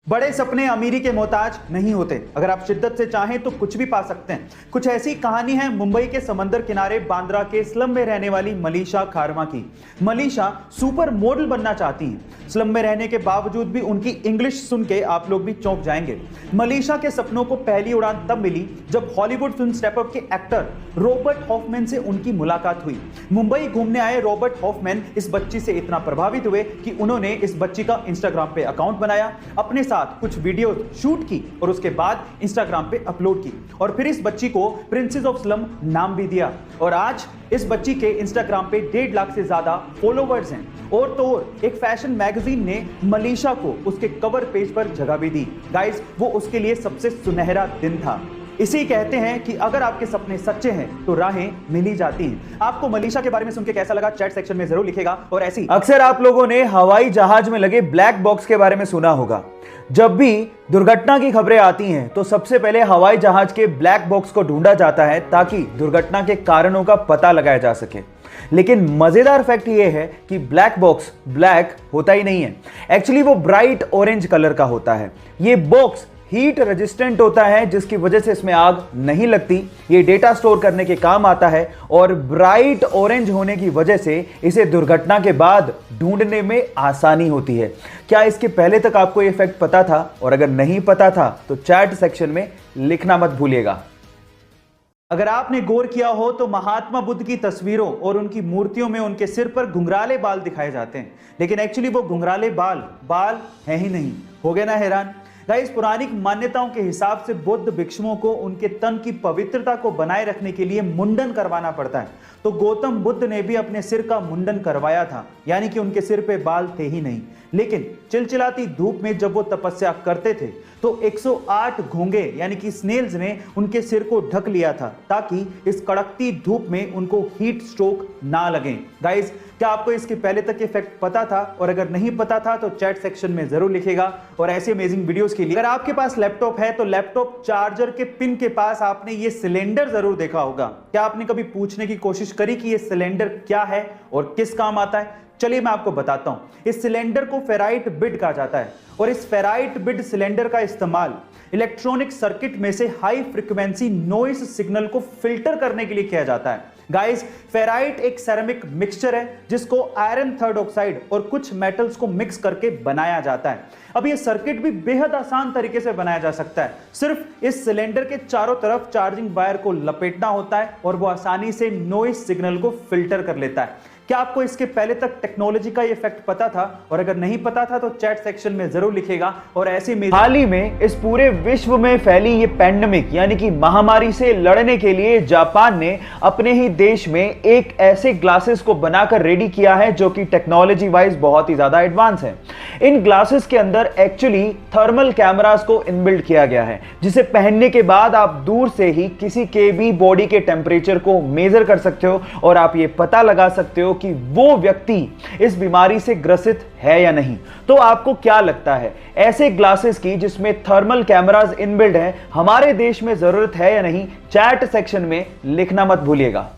बड़े सपने अमीरी के मोहताज नहीं होते। अगर आप शिद्दत से चाहें तो कुछ भी पा सकते हैं। कुछ ऐसी कहानी है मुंबई के समंदर किनारे बांद्रा के स्लम में रहने वाली मलीशा खारमा की। मलीशा सुपर मॉडल बनना चाहती हैं। स्लम में रहने के बावजूद भी उनकी इंग्लिश सुन के आप लोग भी चौंक जाएंगे। मलीशा के सपनों को पहली उड़ान तब मिली जब हॉलीवुड फिल्म स्टेप अप के एक्टर रॉबर्ट हॉफमैन से उनकी मुलाकात हुई। मुंबई घूमने आए रॉबर्ट हॉफमैन इस बच्ची से इतना प्रभावित हुए कि उन्होंने इस बच्ची का इंस्टाग्राम पे अकाउंट बनाया, अपने साथ कुछ वीडियो शूट की और उसके बाद इंस्टाग्राम पे अपलोड की और फिर इस बच्ची को प्रिंसेस ऑफ स्लम नाम भी दिया। और आज इस बच्ची के इंस्टाग्राम पे 1.5 लाख से ज्यादा फॉलोवर्स हैं। और तो और एक फैशन मैगजीन ने मलीशा को उसके कवर पेज पर जगह भी दी। गाइस, वो उसके लिए सबसे सुनहरा दिन था। इसी कहते हैं कि अगर आपके सपने सच्चे हैं तो राहें मिल ही जाती हैं। आपको मलीशा के बारे में सुन के कैसा लगा चैट सेक्शन में जरूर लिखेगा। और ऐसी अक्सर आप लोगों ने हवाई जहाज में लगे ब्लैक बॉक्स के बारे में सुना होगा। जब भी दुर्घटना की खबरें आती हैं तो सबसे पहले हवाई जहाज के ब्लैक बॉक्स को ढूंढा जाता है ताकि दुर्घटना के कारणों का पता लगाया जा सके। लेकिन मजेदार फैक्ट यह है कि ब्लैक बॉक्स ब्लैक होता ही नहीं है। एक्चुअली वो ब्राइट ऑरेंज कलर का होता है। ये बॉक्स हीट रेजिस्टेंट होता है जिसकी वजह से इसमें आग नहीं लगती। ये डेटा स्टोर करने के काम आता है और ब्राइट ऑरेंज होने की वजह से इसे दुर्घटना के बाद ढूंढने में आसानी होती है। क्या इसके पहले तक आपको ये फैक्ट पता था? और अगर नहीं पता था तो चैट सेक्शन में लिखना मत भूलिएगा। अगर आपने गौर किया हो तो महात्मा बुद्ध की तस्वीरों और उनकी मूर्तियों में उनके सिर पर घुंघराले बाल दिखाए जाते हैं, लेकिन एक्चुअली वो घुंघराले बाल हैं ही नहीं। हो गए ना हैरान? गाइस, पौराणिक मान्यताओं के हिसाब से बौद्ध भिक्षुओं को उनके तन की पवित्रता को बनाए रखने के लिए मुंडन करवाना पड़ता है। तो गौतम बुद्ध ने भी अपने सिर का मुंडन करवाया था, यानी कि उनके सिर पे बाल थे ही नहीं। लेकिन चिलचिलाती धूप में जब वो तपस्या करते थे तो 108 घोंगे यानी कि स्नेल्स ने उनके सिर को ढक लिया था ताकि इस कड़कती धूप में उनको हीट स्ट्रोक ना लगे। गाइस, क्या आपको इसके पहले तक ये फैक्ट पता था? और अगर नहीं पता था तो चैट सेक्शन में जरूर लिखेगा। और ऐसे अमेजिंग वीडियोस के लिए अगर आपके पास लैपटॉप है तो लैपटॉप चार्जर के पिन के पास आपने ये सिलेंडर जरूर देखा होगा। क्या आपने कभी पूछने की कोशिश करी कि ये सिलेंडर क्या है और किस काम आता है? चलिए मैं आपको बताता हूं। इस सिलेंडर को फेराइट बिड कहा जाता है और इस फेराइट बिड सिलेंडर का इस्तेमाल इलेक्ट्रॉनिक सर्किट में से हाई फ्रीक्वेंसी नॉइस सिग्नल को फिल्टर करने के लिए किया जाता है। गाइस, फेराइट एक सेरेमिक मिक्सचर है जिसको आयरन थर्ड ऑक्साइड और कुछ मेटल्स को मिक्स करके बनाया जाता है। अब ये सर्किट भी बेहद आसान तरीके से बनाया जा सकता है। सिर्फ इस सिलेंडर के चारों तरफ चार्जिंग वायर को लपेटना होता है और वो आसानी से नॉइस सिग्नल को फिल्टर कर लेता है। क्या आपको इसके पहले तक टेक्नोलॉजी का ये फैक्ट पता था? और अगर नहीं पता था तो चैट सेक्शन में जरूर लिखेगा। और ऐसे में हाल ही में इस पूरे विश्व में फैली ये पैंडेमिक यानी कि महामारी से लड़ने के लिए जापान ने अपने ही देश में एक ऐसे ग्लासेस को बनाकर रेडी किया है जो कि टेक्नोलॉजी वाइज बहुत ही ज्यादा एडवांस है। इन ग्लासेस के अंदर एक्चुअली थर्मल कैमरास को इनबिल्ट किया गया है जिसे पहनने के बाद आप दूर से ही किसी के भी बॉडी के टेम्परेचर को मेजर कर सकते हो और आप ये पता लगा सकते हो कि वो व्यक्ति इस बीमारी से ग्रसित है या नहीं। तो आपको क्या लगता है, ऐसे ग्लासेस की जिसमें थर्मल कैमरास इनबिल्ट है हमारे देश में जरूरत है या नहीं? चैट सेक्शन में लिखना मत भूलिएगा।